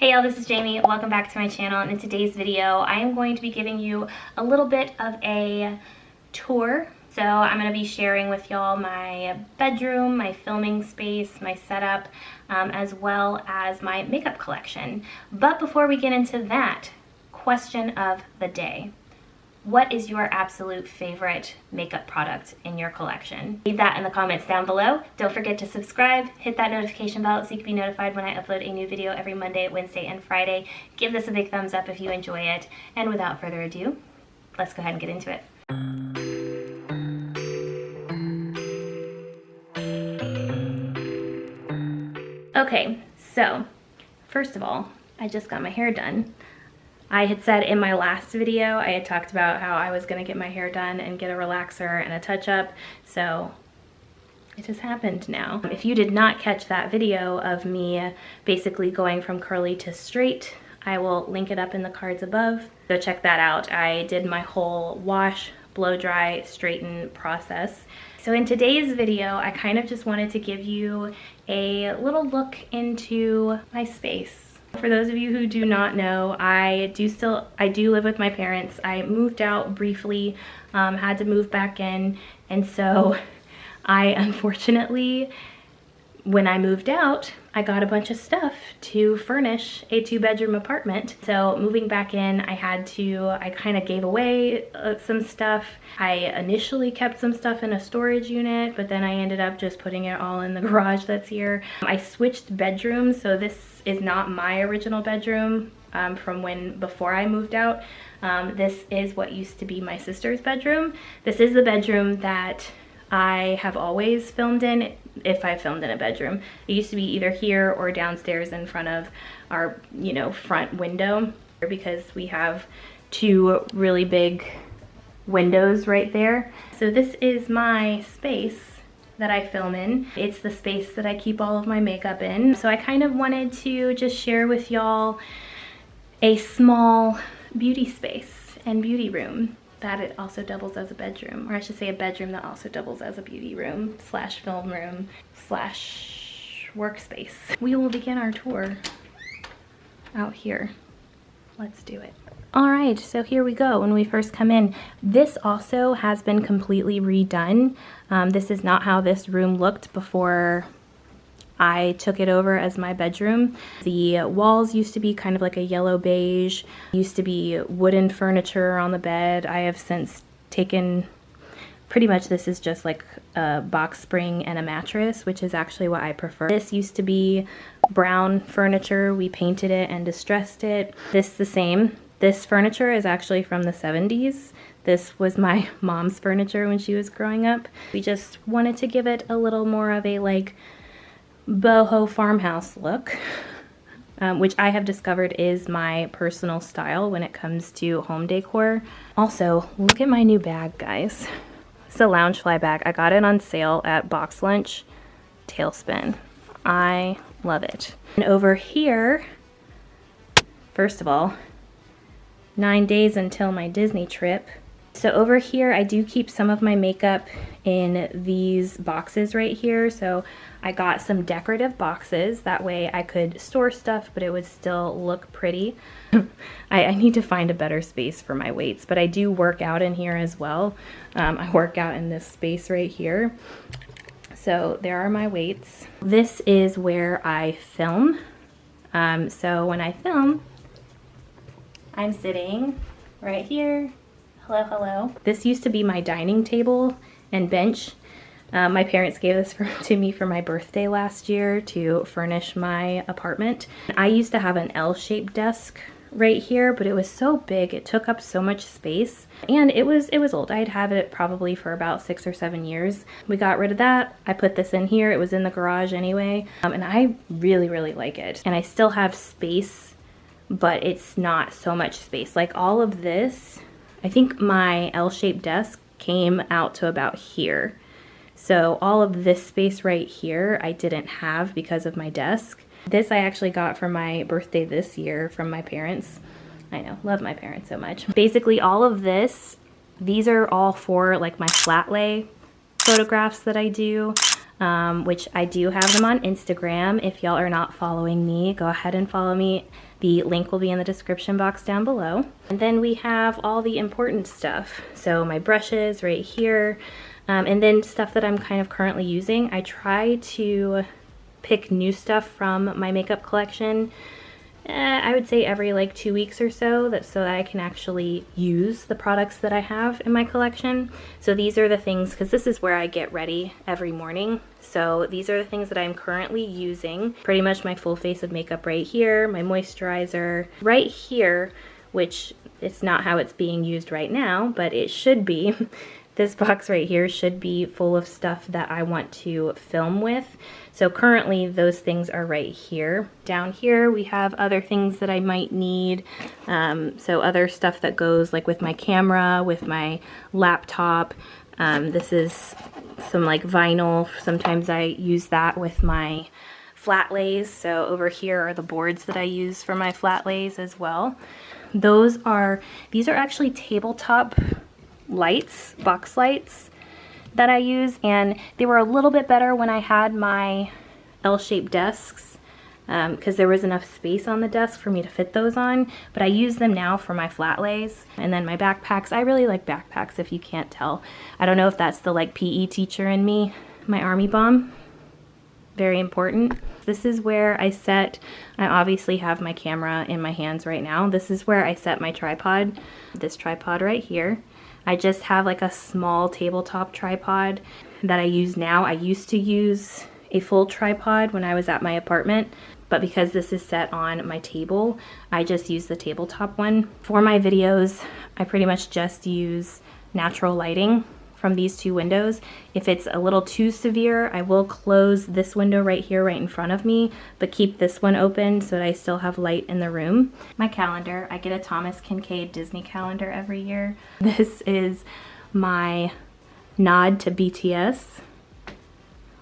Hey y'all, this is Jamie. Welcome back to my channel, and in today's video I am going to be giving you a little bit of a tour. So I'm going to be sharing with y'all my bedroom, my filming space, my setup, as well as my makeup collection. But before we get into that, question of the day. What is your absolute favorite makeup product in your collection? Leave that in the comments down below. Don't forget to subscribe, hit that notification bell so you can be notified when I upload a new video every Monday, Wednesday, and Friday. Give this a big thumbs up if you enjoy it. And without further ado, let's go ahead and get into it. Okay, so first of all, I just got my hair done. I had said in my last video, I had talked about how I was gonna get my hair done and get a relaxer and a touch-up, so it has happened now. If you did not catch that video of me basically going from curly to straight, I will link it up in the cards above. So check that out. I did my whole wash, blow dry, straighten process. So in today's video, I kind of just wanted to give you a little look into my space. For those of you who do not know, I do live with my parents. I moved out briefly, had to move back in, and so I unfortunately, when I moved out, I got a bunch of stuff to furnish a 2-bedroom apartment. So moving back in, I kind of gave away some stuff. I initially kept some stuff in a storage unit, but then I ended up just putting it all in the garage that's here. I switched bedrooms, so this is not my original bedroom from before I moved out. This is what used to be my sister's bedroom. This is the bedroom that I have always filmed in, if I filmed in a bedroom. It used to be either here or downstairs in front of our, front window, because we have 2 really big windows right there. So this is my space that I film in. It's the space that I keep all of my makeup in. So I kind of wanted to just share with y'all a small beauty space and beauty room that it also doubles as a bedroom, or I should say a bedroom that also doubles as a beauty room / film room / workspace. We will begin our tour out here. Let's do it. All right, so here we go. When we first come in, this also has been completely redone. This is not how this room looked before I took it over as my bedroom. The walls used to be kind of like a yellow beige, used to be wooden furniture on the bed. I have since taken, pretty much this is just like a box spring and a mattress, which is actually what I prefer. This used to be brown furniture. We painted it and distressed it. This the same. This furniture is actually from the 70s. This was my mom's furniture when she was growing up. We just wanted to give it a little more of a like boho farmhouse look, which I have discovered is my personal style when it comes to home decor. Also, look at my new bag, guys. It's a Loungefly bag. I got it on sale at Box Lunch. Tailspin. I love it. And over here, first of all, 9 days until my Disney trip. So over here, I do keep some of my makeup in these boxes right here. So I got some decorative boxes. That way I could store stuff, but it would still look pretty. I need to find a better space for my weights, but I do work out in here as well. I work out in this space right here. So there are my weights. This is where I film. So when I film, I'm sitting right here. Hello, hello. This used to be my dining table and bench. My parents gave this to me for my birthday last year to furnish my apartment. I used to have an L-shaped desk right here, but it was so big, it took up so much space, and it was old. I'd have it probably for about 6 or 7 years. We got rid of that. I put this in here. It was in the garage anyway, and I really, really like it. And I still have space, but it's not so much space. Like all of this, I think my L-shaped desk came out to about here. So all of this space right here I didn't have because of my desk. This I actually got for my birthday this year from my parents. I know, love my parents so much. Basically all of this, these are all for like my flat lay photographs that I do. which I do have them on Instagram. If y'all are not following me, go ahead and follow me. The link will be in the description box down below. And then we have all the important stuff. So my brushes right here, and then stuff that I'm kind of currently using. I try to pick new stuff from my makeup collection. I would say every like 2 weeks or so, so that I can actually use the products that I have in my collection. So these are the things, because this is where I get ready every morning. So these are the things that I'm currently using. Pretty much my full face of makeup right here, my moisturizer right here, which it's not how it's being used right now, but it should be. This box right here should be full of stuff that I want to film with. So currently those things are right here. Down here we have other things that I might need. So other stuff that goes like with my camera, with my laptop. This is some like vinyl. Sometimes I use that with my flat lays. So over here are the boards that I use for my flat lays as well. These are actually tabletop lights, box lights that I use, and they were a little bit better when I had my L-shaped desks because there was enough space on the desk for me to fit those on, but I use them now for my flat lays. And then my backpacks, I really like backpacks if you can't tell. I don't know if that's the like PE teacher in me, my army bomb. Very important. This is where I obviously have my camera in my hands right now. This is where I set my tripod, this tripod right here. I just have like a small tabletop tripod that I use now. I used to use a full tripod when I was at my apartment, but because this is set on my table, I just use the tabletop one. For my videos, I pretty much just use natural lighting from these two windows. If it's a little too severe, I will close this window right here, right in front of me, but keep this one open so that I still have light in the room. My calendar, I get a Thomas Kincaid Disney calendar every year. This is my nod to BTS.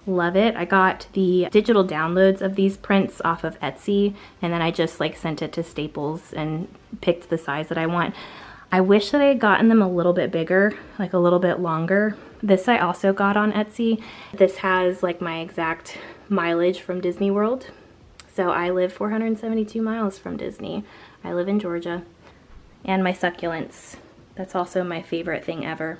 Love it. I got the digital downloads of these prints off of Etsy, and then I just like sent it to Staples and picked the size that I want. I wish that I had gotten them a little bit bigger, like a little bit longer. This I also got on Etsy. This has like my exact mileage from Disney World. So I live 472 miles from Disney. I live in Georgia. And my succulents. That's also my favorite thing ever.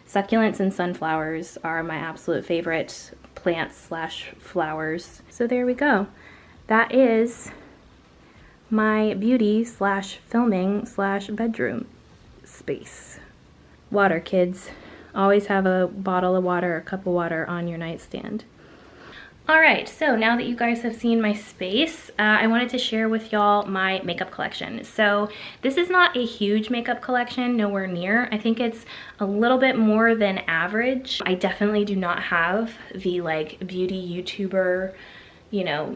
Succulents and sunflowers are my absolute favorite plants / flowers. So there we go. That is my beauty / filming / bedroom space. Water, kids. Always have a bottle of water or a cup of water on your nightstand. Alright, so now that you guys have seen my space, I wanted to share with y'all my makeup collection. So this is not a huge makeup collection, nowhere near. I think it's a little bit more than average. I definitely do not have the like beauty YouTuber, you know,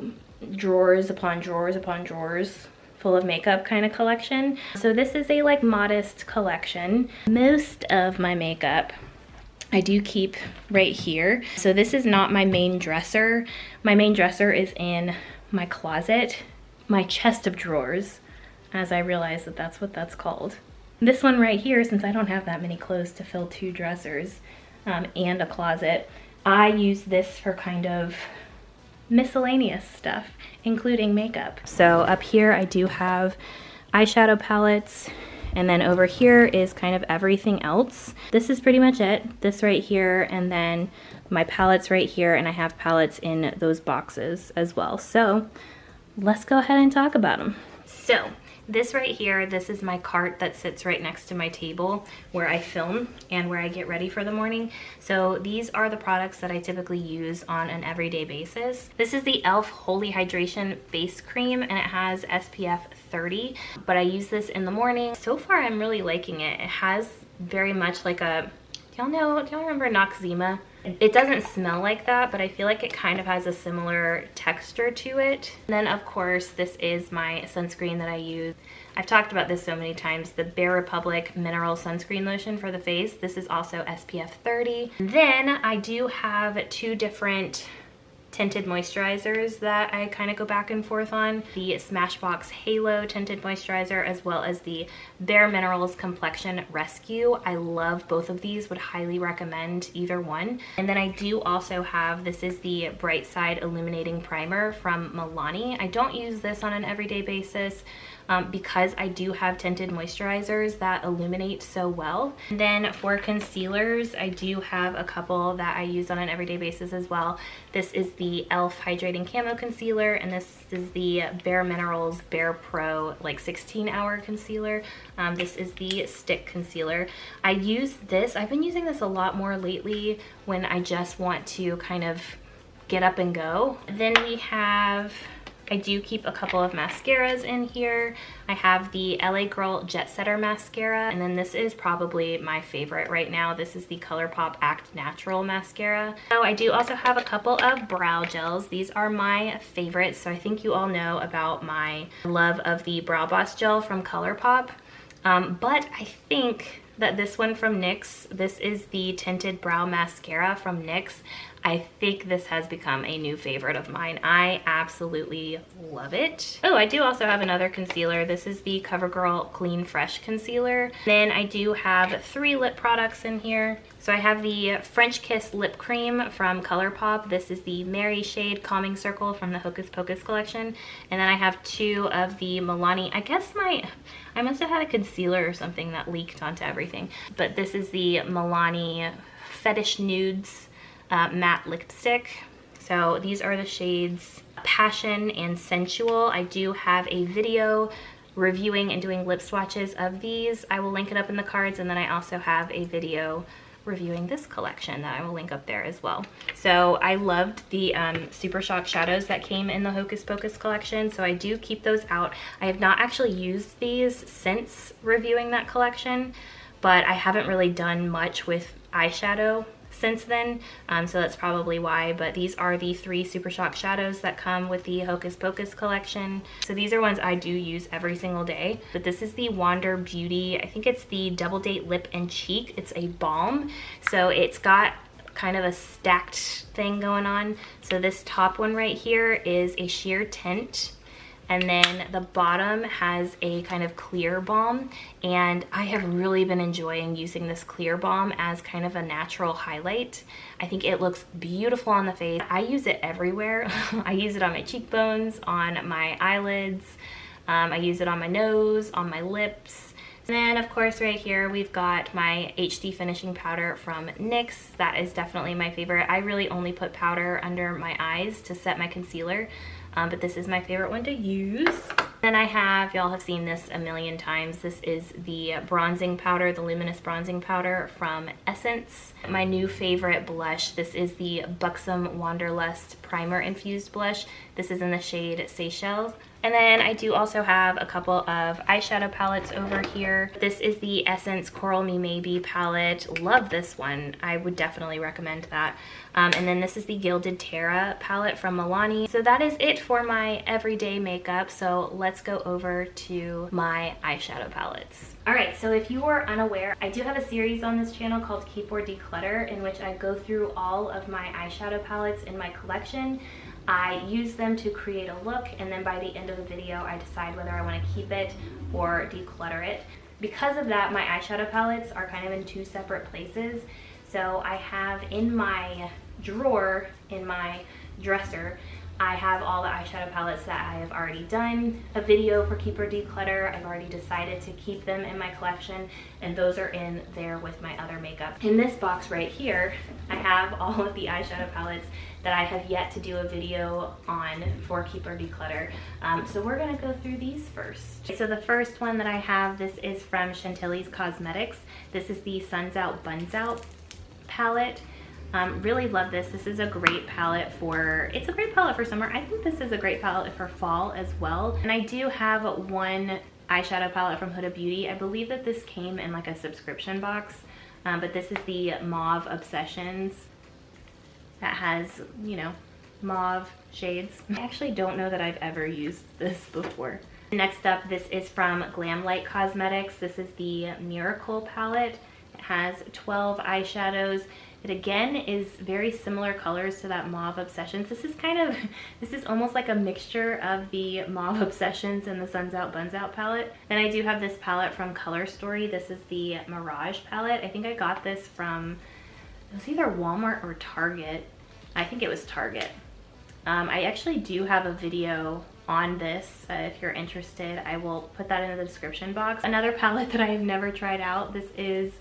drawers upon drawers upon drawers full of makeup kind of collection. So this is a like modest collection. Most of my makeup I do keep right here. So this is not my main dresser. My main dresser is in my closet, my chest of drawers, as I realize that that's what that's called. This one right here, since I don't have that many clothes to fill 2 dressers and a closet, I use this for kind of miscellaneous stuff, including makeup. So up here I do have eyeshadow palettes, and then over here is kind of everything else. This is pretty much it. This right here, and then my palettes right here, and I have palettes in those boxes as well. So let's go ahead and talk about them. So this right here, this is my cart that sits right next to my table where I film and where I get ready for the morning. So these are the products that I typically use on an everyday basis. This is the e.l.f. Holy Hydration Face Cream, and it has SPF 30, but I use this in the morning. So far I'm really liking it. It has very much like a, do y'all remember Noxzema? It doesn't smell like that, but I feel like it kind of has a similar texture to it. And then of course, this is my sunscreen that I use. I've talked about this so many times, the Bare Republic Mineral Sunscreen Lotion for the face. This is also SPF 30. Then I do have 2 different tinted moisturizers that I kind of go back and forth on. The Smashbox Halo tinted moisturizer, as well as the Bare Minerals Complexion Rescue. I love both of these, would highly recommend either one. And then I do also have, this is the Bright Side Illuminating Primer from Milani. I don't use this on an everyday basis because I do have tinted moisturizers that illuminate so well. And then for concealers, I do have a couple that I use on an everyday basis as well. This is the e.l.f. Hydrating Camo Concealer, and this is the Bare Minerals Bare Pro like 16-hour concealer. This is the stick concealer. I use this, I've been using this a lot more lately when I just want to kind of get up and go. Then we have, I do keep a couple of mascaras in here. I have the LA Girl Jet Setter Mascara, and then this is probably my favorite right now. This is the ColourPop Act Natural Mascara. So I do also have a couple of brow gels. These are my favorites, so I think you all know about my love of the Brow Boss gel from ColourPop. But I think that this one from NYX, this is the Tinted Brow Mascara from NYX. I think this has become a new favorite of mine. I absolutely love it. Oh, I do also have another concealer. This is the CoverGirl Clean Fresh Concealer. Then I do have 3 lip products in here. So I have the French Kiss Lip Cream from ColourPop. This is the Mary Shade Calming Circle from the Hocus Pocus collection. And then I have 2 of the Milani, I guess I must have had a concealer or something that leaked onto everything. But this is the Milani Fetish Nudes matte lipstick. So these are the shades Passion and Sensual. I do have a video reviewing and doing lip swatches of these. I will link it up in the cards, and then I also have a video reviewing this collection that I will link up there as well. So I loved the Super Shock shadows that came in the Hocus Pocus collection, so I do keep those out. I have not actually used these since reviewing that collection, but I haven't really done much with eyeshadow since then, so that's probably why. But these are the 3 Super Shock shadows that come with the Hocus Pocus collection. So these are ones I do use every single day. But this is the Wander Beauty, I think it's the Double Date Lip and Cheek. It's a balm, so it's got kind of a stacked thing going on. So this top one right here is a sheer tint, and then the bottom has a kind of clear balm, and I have really been enjoying using this clear balm as kind of a natural highlight. I think it looks beautiful on the face. I use it everywhere. I use it on my cheekbones, on my eyelids, I use it on my nose, on my lips. And then of course right here we've got my HD finishing powder from NYX. That is definitely my favorite. I really only put powder under my eyes to set my concealer. But this is my favorite one to use. Then I have, y'all have seen this a million times, this is the bronzing powder, the luminous bronzing powder from Essence. My new favorite blush, this is the Buxom Wanderlust Primer Infused Blush. This is in the shade Seychelles. And then I do also have a couple of eyeshadow palettes over here. This is the Essence Coral Me Maybe palette. Love this one. I would definitely recommend that. And then this is the Gilded Terra palette from Milani. So that is it for my everyday makeup. So let's go over to my eyeshadow palettes. All right, so if you are unaware, I do have a series on this channel called Keep or Declutter, in which I go through all of my eyeshadow palettes in my collection. I use them to create a look, and then by the end of the video I decide whether I want to keep it or declutter it. Because of that, my eyeshadow palettes are kind of in 2 separate places. So I have in my drawer, in my dresser, I have all the eyeshadow palettes that I have already done a video for Keep or Declutter. I've already decided to keep them in my collection, and those are in there with my other makeup. In this box right here, I have all of the eyeshadow palettes that I have yet to do a video on for Keep or Declutter. So we're gonna go through these first. So the first one that I have, this is from Chantilly's Cosmetics. This is the Suns Out Buns Out palette. Really love this. This is a great palette for, it's a great palette for summer. I think this is a great palette for fall as well. And I do have one eyeshadow palette from Huda Beauty. I believe that this came in like a subscription box, but this is the Mauve Obsessions that has, you know, mauve shades. I actually don't know that I've ever used this before. Next up, this is from Glamlight Cosmetics. This is the Miracle palette. It has 12 eyeshadows. It again is very similar colors to that Mauve Obsessions. This is almost like a mixture of the Mauve Obsessions and the Suns Out Buns Out palette. Then I do have this palette from Color Story. This is the Mirage palette. I think I got this from, it was either Walmart or Target. I think it was Target. I actually do have a video on this. If you're interested, I will put that in the description box. Another palette that I have never tried out, this is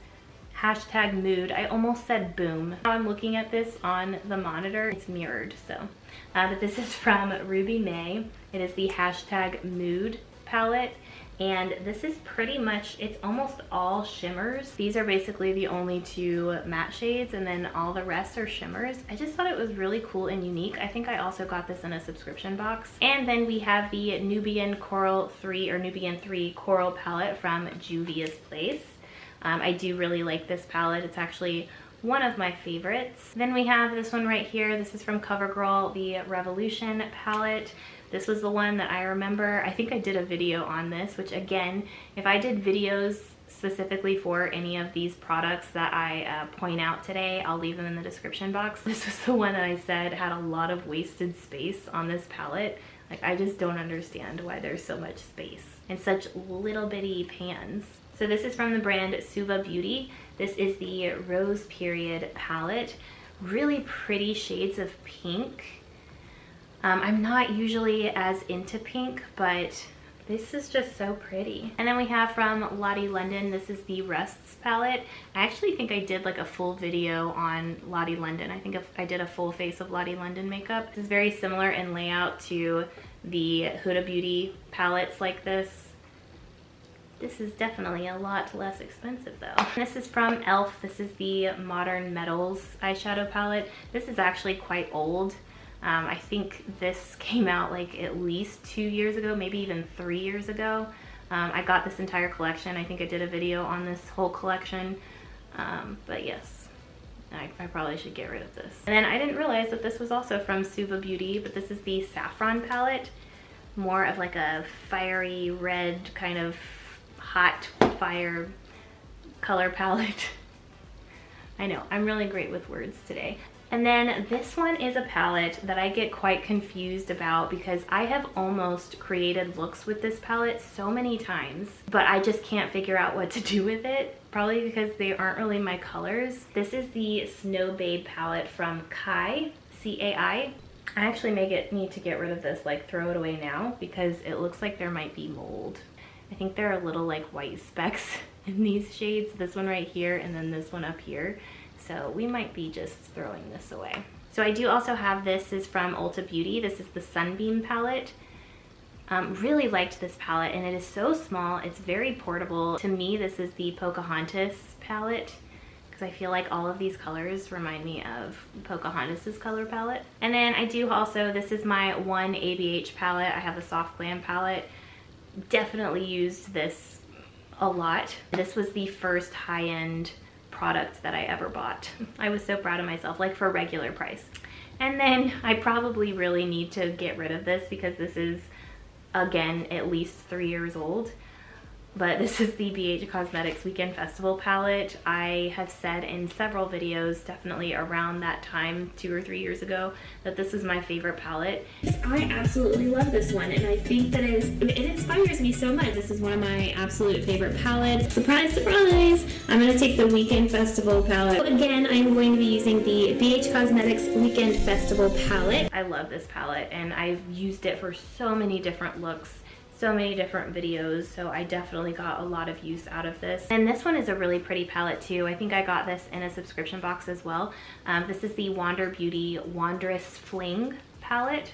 #mood. I almost said boom. Now I'm looking at this on the monitor. It's mirrored, so. But this is from Ruby May. It is the #mood palette. And this is pretty much, it's almost all shimmers. These are basically the only two matte shades, and then all the rest are shimmers. I just thought it was really cool and unique. I think I also got this in a subscription box. And then we have the Nubian Coral 3 or Nubian 3 Coral palette from Juvia's Place. I do really like this palette. It's actually one of my favorites. Then we have this one right here. This is from CoverGirl, the Revolution palette. This was the one that I remember. I think I did a video on this, which again, if I did videos specifically for any of these products that I point out today, I'll leave them in the description box. This was the one that I said had a lot of wasted space on this palette. Like, I just don't understand why there's so much space in such little bitty pans. So this is from the brand Suva Beauty. This is the Rose Period palette. Really pretty shades of pink. I'm not usually as into pink, but this is just so pretty. And then we have from Lottie London, this is the Rusts palette. I actually think I did like a full video on Lottie London. I think I did a full face of Lottie London makeup. This is very similar in layout to the Huda Beauty palettes like this. This is definitely a lot less expensive though. This is from e.l.f. This is the Modern Metals eyeshadow palette. This is actually quite old. I think this came out like at least 2 years ago, maybe even 3 years ago. I got this entire collection. I think I did a video on this whole collection. But yes, I probably should get rid of this. And then I didn't realize that this was also from Suva Beauty, but this is the Saffron palette. More of like a fiery red kind of hot fire color palette. I know, I'm really great with words today. And then this one is a palette that I get quite confused about because I have almost created looks with this palette so many times, but I just can't figure out what to do with it, probably because they aren't really my colors. This is the Snow Babe palette from Kai, C-A-I. I actually need to get rid of this, like throw it away now, because it looks like there might be mold. I think there are little like white specks in these shades, this one right here and then this one up here. So we might be just throwing this away. So I do also have this is from Ulta Beauty. This is the Sunbeam palette. Really liked this palette, and it is so small. It's very portable. To me, this is the Pocahontas palette because I feel like all of these colors remind me of Pocahontas's color palette. And then I do also, this is my one ABH palette. I have the Soft Glam palette. Definitely used this a lot. This was the first high-end product that I ever bought. I was so proud of myself, like for a regular price. And then I probably really need to get rid of this because this is, again, at least 3 years old. But this is the BH Cosmetics Weekend Festival palette. I have said in several videos, definitely around that time, 2 or 3 years ago, that this is my favorite palette. I absolutely love this one, and I think that it inspires me so much. This is one of my absolute favorite palettes. Surprise, surprise! I'm going to take the Weekend Festival palette. So again, I'm going to be using the BH Cosmetics Weekend Festival palette. I love this palette, and I've used it for so many different looks, so many different videos, so I definitely got a lot of use out of this. And this one is a really pretty palette too. I think I got this in a subscription box as well. This is the Wander Beauty Wondrous Fling palette.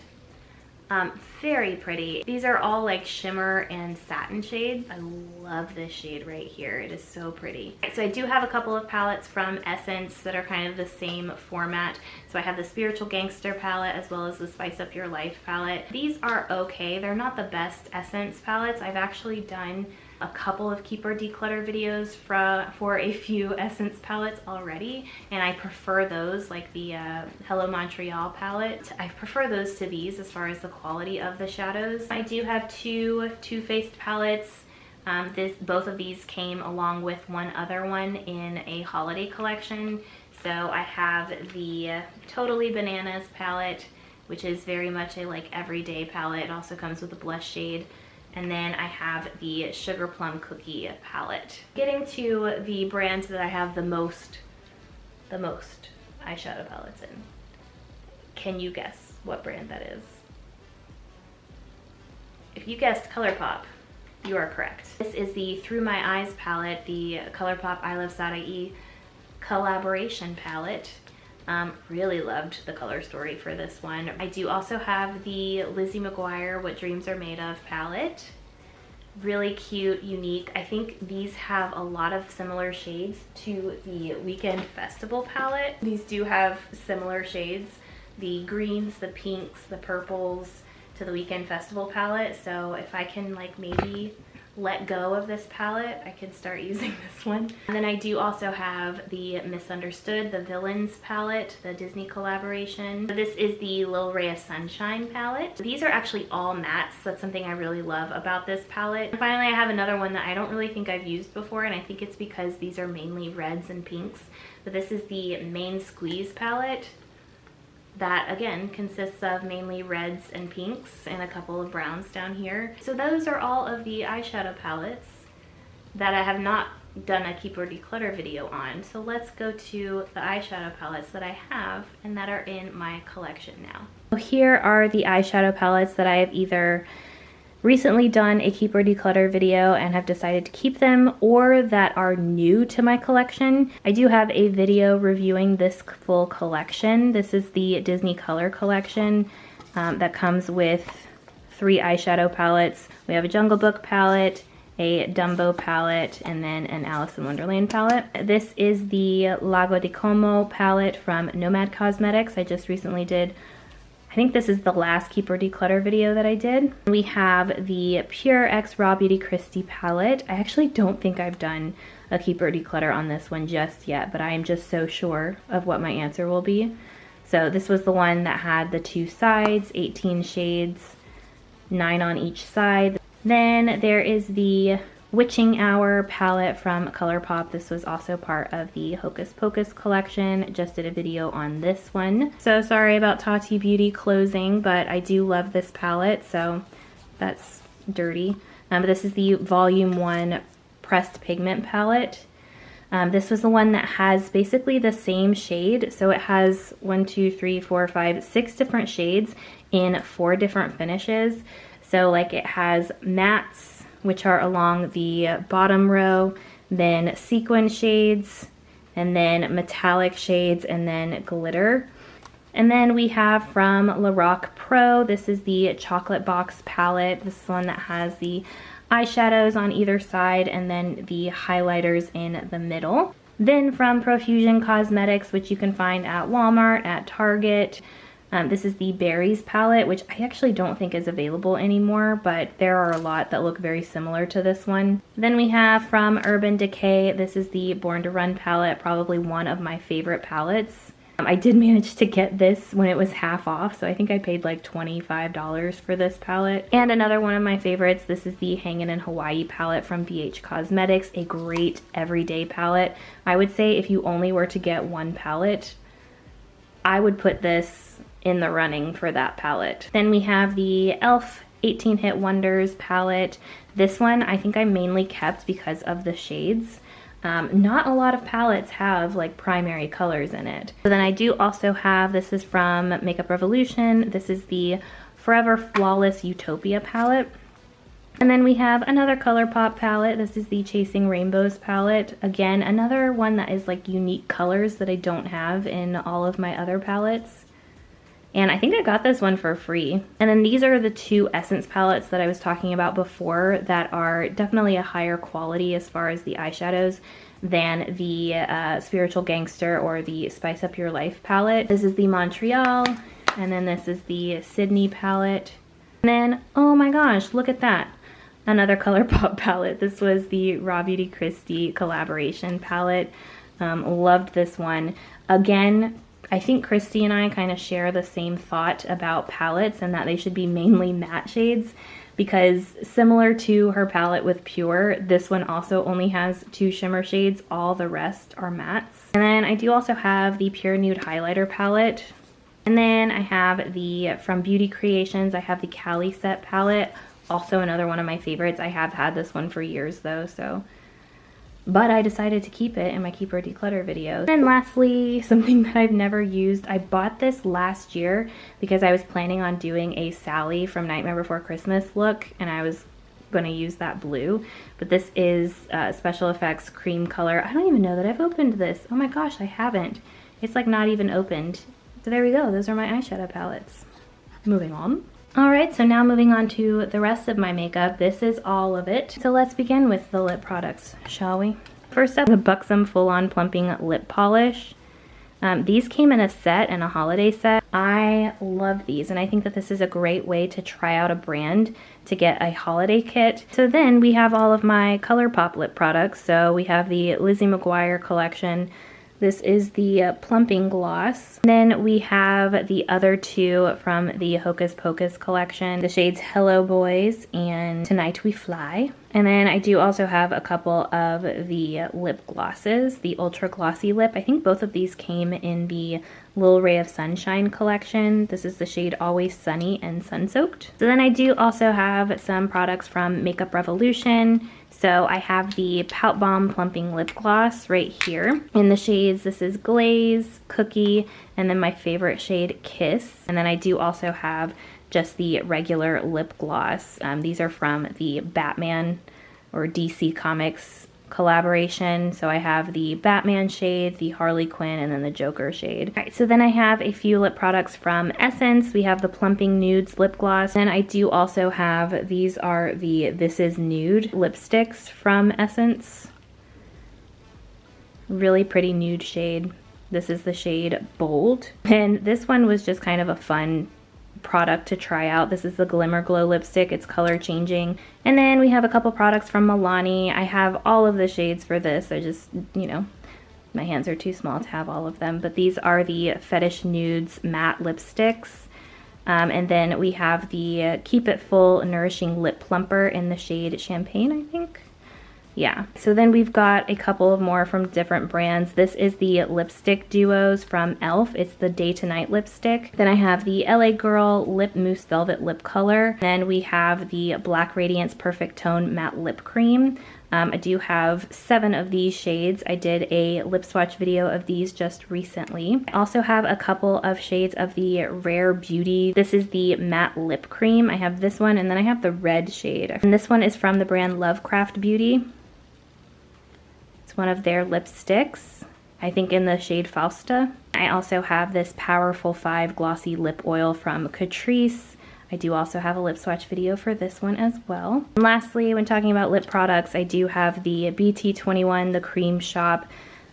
Very pretty. These are all like shimmer and satin shades. I love this shade right here. It is so pretty. So I do have a couple of palettes from Essence that are kind of the same format. So I have the Spiritual Gangster palette as well as the Spice Up Your Life palette. These are okay. They're not the best Essence palettes. I've actually done a couple of Keep or Declutter videos for a few Essence palettes already, and I prefer those, like the Hello Montreal palette. I prefer those to these as far as the quality of the shadows. I do have two Too Faced palettes. Both of these came along with one other one in a holiday collection. So I have the Totally Bananas palette, which is very much a like everyday palette. It also comes with a blush shade. And then I have the Sugar Plum Cookie palette. Getting to the brands that I have the most eyeshadow palettes in. Can you guess what brand that is? If you guessed ColourPop, you are correct. This is the Through My Eyes palette, the ColourPop I Love Sarai collaboration palette. Really loved the color story for this one. I do also have the Lizzie McGuire What Dreams Are Made Of palette. Really cute, unique. I think these have a lot of similar shades to the Weekend Festival palette. These do have similar shades. The greens, the pinks, the purples to the Weekend Festival palette. So if I can like maybe let go of this palette, I can start using this one. And then I do also have the Misunderstood, the Villains palette, the Disney collaboration. This is the Lil Ray of Sunshine palette. These are actually all mattes. That's something I really love about this palette. And finally, I have another one that I don't really think I've used before, and I think it's because these are mainly reds and pinks. But this is the Main Squeeze palette. That again consists of mainly reds and pinks and a couple of browns down here. So those are all of the eyeshadow palettes that I have not done a Keep or Declutter video on. So let's go to the eyeshadow palettes that I have and that are in my collection now. So here are the eyeshadow palettes that I have either recently done a Keep or Declutter video and have decided to keep them, or that are new to my collection. I do have a video reviewing this full collection. This is the Disney Color collection that comes with 3 eyeshadow palettes. We have a Jungle Book palette, a Dumbo palette, and then an Alice in Wonderland palette. This is the Lago di Como palette from Nomad Cosmetics. I just recently did, I think this is the last Keep or Declutter video that I did. We have the Pure X Raw Beauty Christie palette. I actually don't think I've done a Keep or Declutter on this one just yet, but I am just so sure of what my answer will be. So this was the one that had the 2 sides, 18 shades, 9 on each side. Then there is the Witching Hour palette from ColourPop. This was also part of the Hocus Pocus collection. Just did a video on this one. So sorry about Tati Beauty closing, but I do love this palette, so that's dirty. But this is the Volume 1 Pressed Pigment palette. This was the one that has basically the same shade. So it has 1, 2, 3, 4, 5, 6 different shades in 4 different finishes. So like it has mattes, which are along the bottom row, then sequin shades, and then metallic shades, and then glitter. And then we have from Lorac Pro, this is the Chocolate Box palette. This is one that has the eyeshadows on either side and then the highlighters in the middle. Then from Profusion Cosmetics, which you can find at Walmart, at Target. This is the Berries palette, which I actually don't think is available anymore, but there are a lot that look very similar to this one. Then we have from Urban Decay, this is the Born to Run palette, probably one of my favorite palettes. I did manage to get this when it was half off, so I think I paid like $25 for this palette. And another one of my favorites, this is the Hangin' in Hawaii palette from BH Cosmetics, a great everyday palette. I would say if you only were to get one palette, I would put this in the running for that palette. Then we have the e.l.f. 18 Hit Wonders palette. This one I think I mainly kept because of the shades. Not a lot of palettes have like primary colors in it. So then I do also have, this is from Makeup Revolution. This is the Forever Flawless Utopia palette. And then we have another ColourPop palette. This is the Chasing Rainbows palette. Again, another one that is like unique colors that I don't have in all of my other palettes. And I think I got this one for free. And then these are the 2 Essence palettes that I was talking about before that are definitely a higher quality as far as the eyeshadows than the Spiritual Gangster or the Spice Up Your Life palette. This is the Montreal, and then this is the Sydney palette. And then, oh my gosh, look at that. Another ColourPop palette. This was the Raw Beauty Christie collaboration palette. Loved this one. Again, I think Christy and I kind of share the same thought about palettes and that they should be mainly matte shades. because similar to her palette with Pure, this one also only has 2 shimmer shades. All the rest are mattes. And then I do also have the Pure Nude Highlighter palette. And then I have from Beauty Creations, I have the Cali Set palette. Also another one of my favorites. I have had this one for years though, but I decided to keep it in my Keep or Declutter videos. And lastly, something that I've never used. I bought this last year because I was planning on doing a Sally from Nightmare Before Christmas look, and I was gonna use that blue. But this is Special Effects Cream Color. I don't even know that I've opened this. Oh my gosh, I haven't. It's like not even opened. So there we go, those are my eyeshadow palettes. Moving on. Alright, so now moving on to the rest of my makeup. This is all of it. So let's begin with the lip products, shall we? First up, the Buxom Full On Plumping Lip Polish. These came in a set, in a holiday set. I love these, and I think that this is a great way to try out a brand to get a holiday kit. So then we have all of my ColourPop lip products. So we have the Lizzie McGuire collection. This is the Plumping Gloss. Then we have the other 2 from the Hocus Pocus collection, the shades Hello Boys and Tonight We Fly. And then I do also have a couple of the lip glosses, the Ultra Glossy Lip. I think both of these came in the Lil Ray of Sunshine collection. This is the shade Always Sunny and Sun Soaked. So then I do also have some products from Makeup Revolution. So I have the Pout Bomb Plumping Lip Gloss right here in the shades. This is Glaze, Cookie, and then my favorite shade, Kiss. And then I do also have just the regular lip gloss. These are from the Batman or DC Comics collaboration. So I have the Batman shade, the Harley Quinn, and then the Joker shade. All right, so then I have a few lip products from Essence. We have the Plumping Nudes lip gloss, and I do also have, these are the This Is Nude lipsticks from Essence. Really pretty nude shade. This is the shade Bold, and this one was just kind of a fun product to try out. This is the Glimmer Glow lipstick. It's color changing. And then we have a couple products from Milani. I have all of the shades for this. I just, you know, my hands are too small to have all of them. But these are the Fetish Nudes matte lipsticks. And then we have the Keep It Full Nourishing Lip Plumper in the shade Champagne, I think. Yeah, so then we've got a couple of more from different brands. This is the lipstick duos from e.l.f. It's the Day to Night lipstick. Then I have the LA Girl Lip Mousse Velvet Lip Color. Then we have the Black Radiance Perfect Tone Matte Lip Cream. I do have 7 of these shades. I did a lip swatch video of these just recently. I also have a couple of shades of the Rare Beauty. This is the Matte Lip Cream. I have this one, and then I have the red shade. And this one is from the brand Lovecraft Beauty. One of their lipsticks, I think in the shade Fausta. I also have this Powerful 5 Glossy Lip Oil from Catrice. I do also have a lip swatch video for this one as well. And lastly, when talking about lip products, I do have the BT21, the Cream Shop.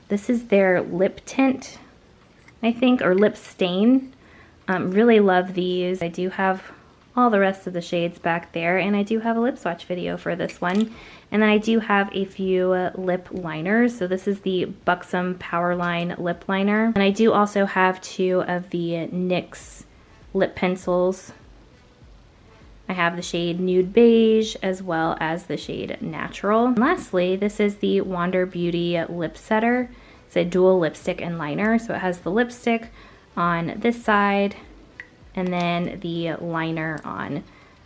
This is their lip tint, I think, or lip stain. Really love these. I do have all the rest of the shades back there, and I do have a lip swatch video for this one. And then I do have a few lip liners. So this is the Buxom Powerline lip liner. And I do also have 2 of the NYX lip pencils. I have the shade Nude Beige as well as the shade Natural. And lastly, this is the Wander Beauty Lip Setter. It's a dual lipstick and liner. So it has the lipstick on this side and then the liner on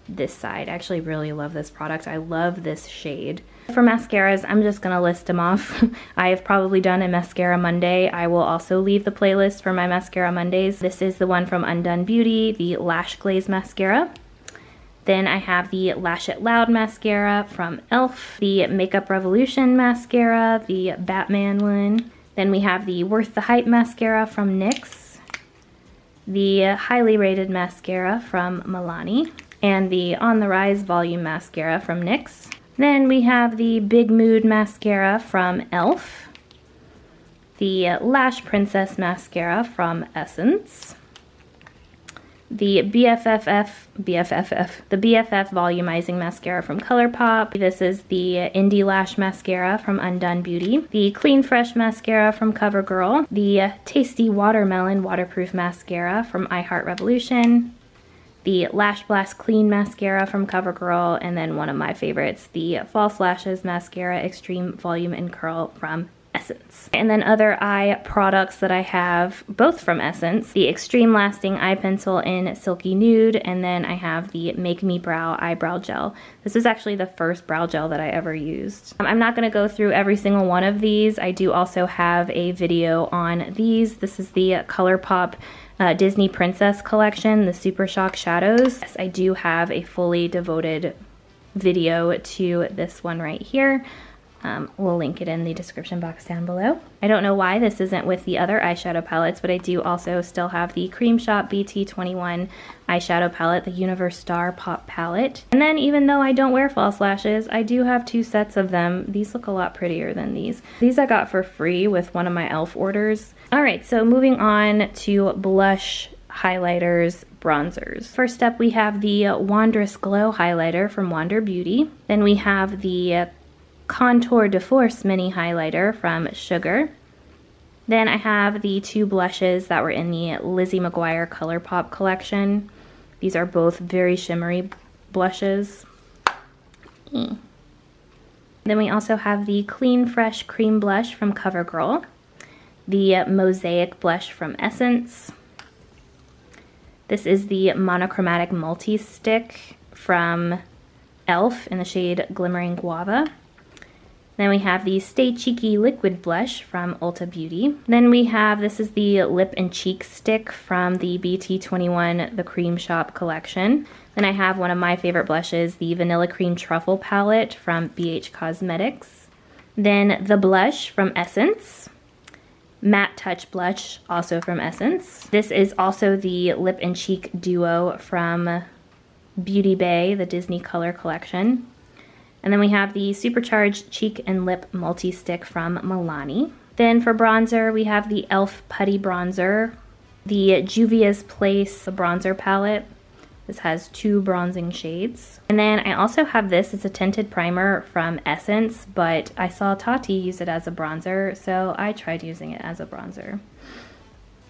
this side. I actually really love this product. I love this shade. For mascaras, I'm just gonna list them off. I have probably done a Mascara Monday. I will also leave the playlist for my Mascara Mondays. This is the one from Undone Beauty, the Lash Glaze Mascara. Then I have the Lash It Loud Mascara from e.l.f., the Makeup Revolution Mascara, the Batman one. Then we have the Worth the Hype Mascara from NYX, the Highly Rated Mascara from Milani, and the On the Rise Volume Mascara from NYX. Then we have the Big Mood Mascara from e.l.f., the Lash Princess Mascara from Essence, the BFF Volumizing Mascara from ColourPop. This is the Indie Lash Mascara from Undone Beauty, the Clean Fresh Mascara from CoverGirl, the Tasty Watermelon Waterproof Mascara from I Heart Revolution, the Lash Blast Clean Mascara from CoverGirl, and then one of my favorites, the False Lashes Mascara Extreme Volume and Curl from Essence. And then other eye products that I have, both from Essence, the Extreme Lasting Eye Pencil in Silky Nude, and then I have the Make Me Brow Eyebrow Gel. This is actually the first brow gel that I ever used. I'm not going to go through every single one of these. I do also have a video on these. This is the ColourPop Disney Princess collection, the Super Shock Shadows. Yes, I do have a fully devoted video to this one right here. We'll link it in the description box down below. I don't know why this isn't with the other eyeshadow palettes, but I do also still have the Cream Shop BT21 eyeshadow palette, the Universe Star Pop palette. And then even though I don't wear false lashes, I do have 2 sets of them. These look a lot prettier than these. These I got for free with one of my e.l.f. orders. All right, so moving on to blush, highlighters, bronzers. First up, we have the Wondrous Glow highlighter from Wander Beauty. Then we have the Contour de Force mini highlighter from Sugar. Then I have the 2 blushes that were in the Lizzie McGuire ColourPop collection. These are both very shimmery blushes. Then we also have the Clean Fresh Cream Blush from CoverGirl, the Mosaic Blush from Essence. This is the Monochromatic Multi-Stick from e.l.f. in the shade Glimmering Guava. Then we have the Stay Cheeky Liquid Blush from Ulta Beauty. Then we have, this is the Lip and Cheek Stick from the BT21 The Cream Shop collection. Then I have one of my favorite blushes, the Vanilla Cream Truffle Palette from BH Cosmetics. Then the blush from Essence. Matte Touch Blush, also from Essence. This is also the Lip and Cheek Duo from Beauty Bay, the Disney Color collection. And then we have the Supercharged Cheek and Lip Multi-Stick from Milani. Then for bronzer, we have the e.l.f. Putty Bronzer, the Juvia's Place bronzer palette. This has 2 bronzing shades. And then I also have this, it's a tinted primer from Essence, but I saw Tati use it as a bronzer, so I tried using it as a bronzer.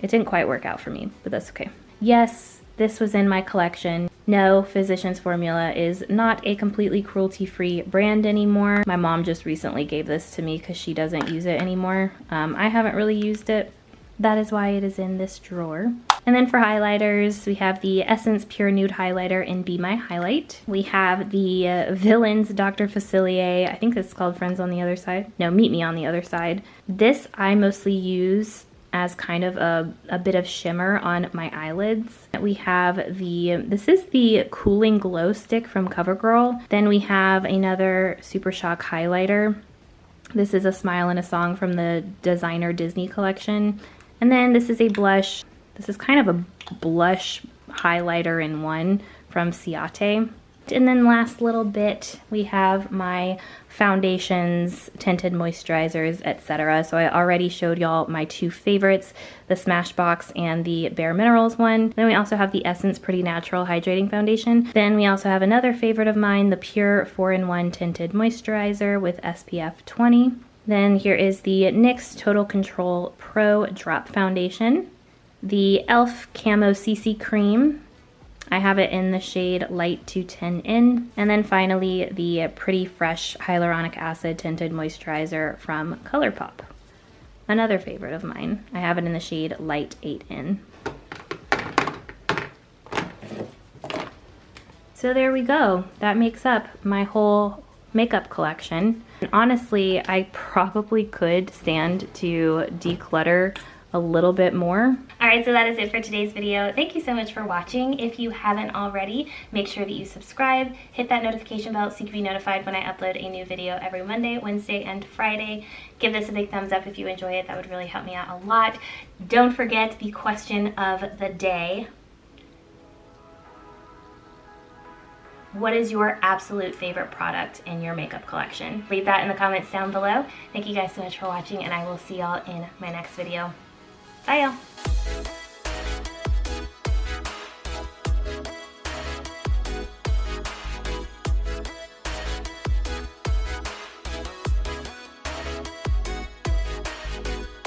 It didn't quite work out for me, but that's okay. Yes, this was in my collection. No, Physicians Formula is not a completely cruelty-free brand anymore. My mom just recently gave this to me because she doesn't use it anymore. I haven't really used it. That is why it is in this drawer. And then for highlighters, we have the Essence Pure Nude Highlighter in Be My Highlight. We have the Villains Dr. Facilier. I think it's called Friends on the Other Side. No, Meet Me on the Other Side. This I mostly use as kind of a bit of shimmer on my eyelids. We have this is the Cooling Glow Stick from CoverGirl. Then we have another Super Shock highlighter. This is a Smile and a Song from the Designer Disney collection. And then this is a blush. This is kind of a blush highlighter in one from Ciate. And then last little bit, we have my foundations, tinted moisturizers, etc. So I already showed y'all my 2 favorites, the Smashbox and the Bare Minerals one. Then we also have the Essence Pretty Natural Hydrating Foundation. Then we also have another favorite of mine, the Pure 4-in-1 Tinted Moisturizer with SPF 20. Then here is the NYX Total Control Pro Drop Foundation, the e.l.f. Camo CC Cream. I have it in the shade Light 210 In. And then finally, the Pretty Fresh Hyaluronic Acid Tinted Moisturizer from ColourPop. Another favorite of mine. I have it in the shade Light 8 In. So there we go. That makes up my whole makeup collection. And honestly, I probably could stand to declutter a little bit more. Alright, so that is it for today's video. Thank you so much for watching. If you haven't already, make sure that you subscribe, hit that notification bell so you can be notified when I upload a new video every Monday, Wednesday, and Friday. Give this a big thumbs up if you enjoy it. That would really help me out a lot. Don't forget the question of the day. What is your absolute favorite product in your makeup collection? Leave that in the comments down below. Thank you guys so much for watching, and I will see y'all in my next video. Bye, y'all.